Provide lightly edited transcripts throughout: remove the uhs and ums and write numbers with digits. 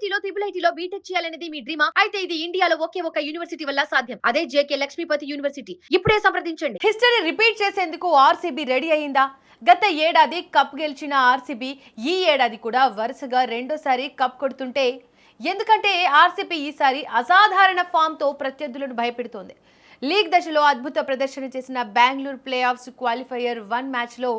ఐఐటీలో IIITలో BTech చేయాలనేది మీ డ్రీమా? అయితే ఇది ఇండియాలో ఒకే ఒక యూనివర్సిటీ వల్ల సాధ్యం. అదే జేకే లక్ష్మీపతి యూనివర్సిటీ. ఇప్పుడే సంప్రదించండి. హిస్టరీ రిపీట్ చేసేందుకు ఆర్సీబీ రెడీ అయిందా? గత ఏడాది కప్ గెలిచిన ఆర్సీబీ ఈ ఏడాది కూడా వరుసగా రెండోసారి కప్ కొడుతుంటే, ఎందుకంటే ఆర్సీబీ ఈసారి అసాధారణ ఫామ్ తో ప్రత్యర్థులను భయపెడుతోంది. లీగ్ దశలో అద్భుత ప్రదర్శన చేసిన బెంగళూరు ప్లే ఆఫ్స్ క్వాలిఫైయర్ 1 మ్యాచ్లో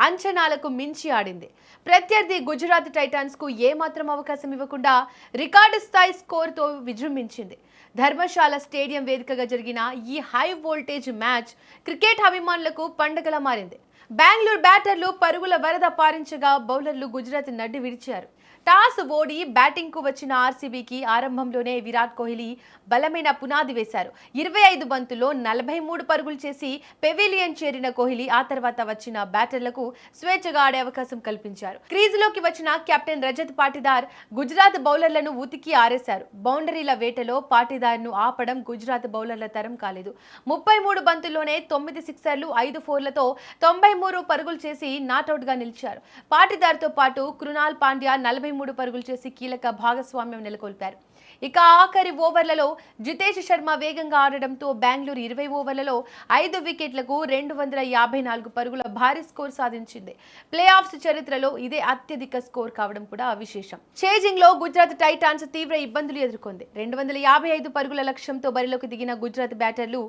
అంచనాలకు మించి ఆడింది. ప్రత్యర్థి గుజరాత్ టైటాన్స్ కు ఏమాత్రం అవకాశం ఇవ్వకుండా రికార్డు స్థాయి స్కోర్తో విజృంభించింది. ధర్మశాల స్టేడియం వేదికగా జరిగిన ఈ హై వోల్టేజ్ మ్యాచ్ క్రికెట్ అభిమానులకు పండగలా మారింది. బెంగళూరు బ్యాటర్లు పరుగుల వరద పారించగా బౌలర్లు గుజరాత్ నడ్డి విడిచారు. టాస్ ఓడి బ్యాటింగ్ కు వచ్చిన ఆర్సీబీకి ఆరంభంలోనే విరాట్ కోహ్లీ బలమైన పునాది వేశారు. 25 బంతుల్లో 43 పరుగులు చేసి పెవిలియన్ చేరిన కోహ్లీ ఆ తర్వాత వచ్చిన బ్యాటర్లకు స్వేచ్ఛగా ఆడే అవకాశం కల్పించారు. క్రీజులోకి వచ్చిన కెప్టెన్ రజత్ పాటిదార్ గుజరాత్ బౌలర్లను ఉతికి ఆరేశారు. బౌండరీల వేటలో పాటిదార్ను ఆపడం గుజరాత్ బౌలర్ల తరం కాలేదు. 33 బంతుల్లోనే 9 సిక్సర్లు 5 ఫోర్లతో 93 పరుగులు చేసి నాట్అవుట్ గా నిలిచారు. పాటిదార్తో పాటు కృణాల్ పాండ్యా 43 పరుగులు చేసి కీలక భాగస్వామ్యం నెలకొల్పారు. ఇక ఆఖరి ఓవర్లలో జితేష్ శర్మ వేగంగా ఆడడంతో బెంగళూరు 20 ఓవర్లలో 5 వికెట్లకు 254 పరుగుల భారీ స్కోర్ సాధించింది. ప్లే ఆఫ్స్ చరిత్రలో ఇదే అత్యధిక స్కోర్ కావడం కూడా విశేషం. చేజింగ్ లో గుజరాత్ టైటాన్స్ తీవ్ర ఇబ్బందులు ఎదుర్కొంది. 255 పరుగుల లక్ష్యంతో బరిలోకి దిగిన గుజరాత్ బ్యాటర్లు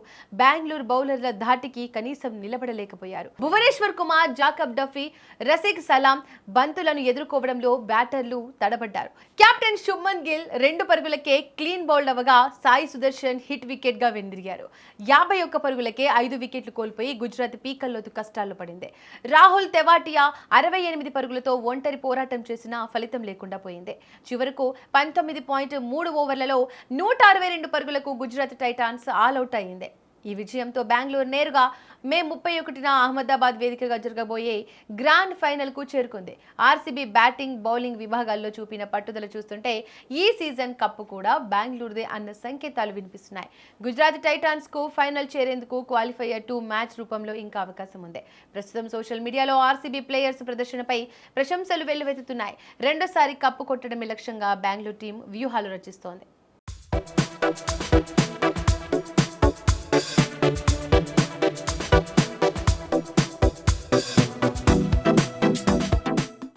బెంగళూరు బౌలర్ల ధాటికి కనీసం నిలబడలేకపోయారు. భువనేశ్వర్ కుమార్, జాకబ్ డఫీ, రసిక్ సలాం బంతులను ఎదుర్కోవడంలో బ్యాటర్లు తడబడ్డారు. కెప్టెన్ శుభ్మన్ గిల్ 2 పరుగులకే క్లీన్ బౌల్డ్ అవగా సాయి సుదర్శన్ హిట్ వికెట్ గా వెనుదిరిగారు. 51 పరుగులకే 5 వికెట్లు కోల్పోయి గుజరాత్ పీకల్లోతు కష్టాల్లో పడింది. రాహుల్ తెవాటియా 68 పరుగులతో ఒంటరి పోరాటం చేసినా ఫలితం లేకుండా పోయింది. చివరకు 19.3 ఓవర్లలో 162 పరుగులకు గుజరాత్ టైటాన్స్ ఆల్అౌట్ అయింది. ఈ విజయంతో బెంగళూరు నేరుగా మే 31న అహ్మదాబాద్ వేదికగా జరగబోయే గ్రాండ్ ఫైనల్ కు చేరుకుంది. ఆర్సీబీ బ్యాటింగ్, బౌలింగ్ విభాగాల్లో చూపిన పట్టుదల చూస్తుంటే ఈ సీజన్ కప్పు కూడా బెంగళూరుదే అన్న సంకేతాలు వినిపిస్తున్నాయి. గుజరాత్ టైటాన్స్ కు ఫైనల్ చేరేందుకు క్వాలిఫైయర్ 2 మ్యాచ్ రూపంలో ఇంకా అవకాశం ఉంది. ప్రస్తుతం సోషల్ మీడియాలో ఆర్సీబీ ప్లేయర్స్ ప్రదర్శనపై ప్రశంసలు వెల్లువెత్తుతున్నాయి. రెండోసారి కప్పు కొట్టడమే లక్ష్యంగా బెంగళూరు టీం వ్యూహాలు రచిస్తోంది.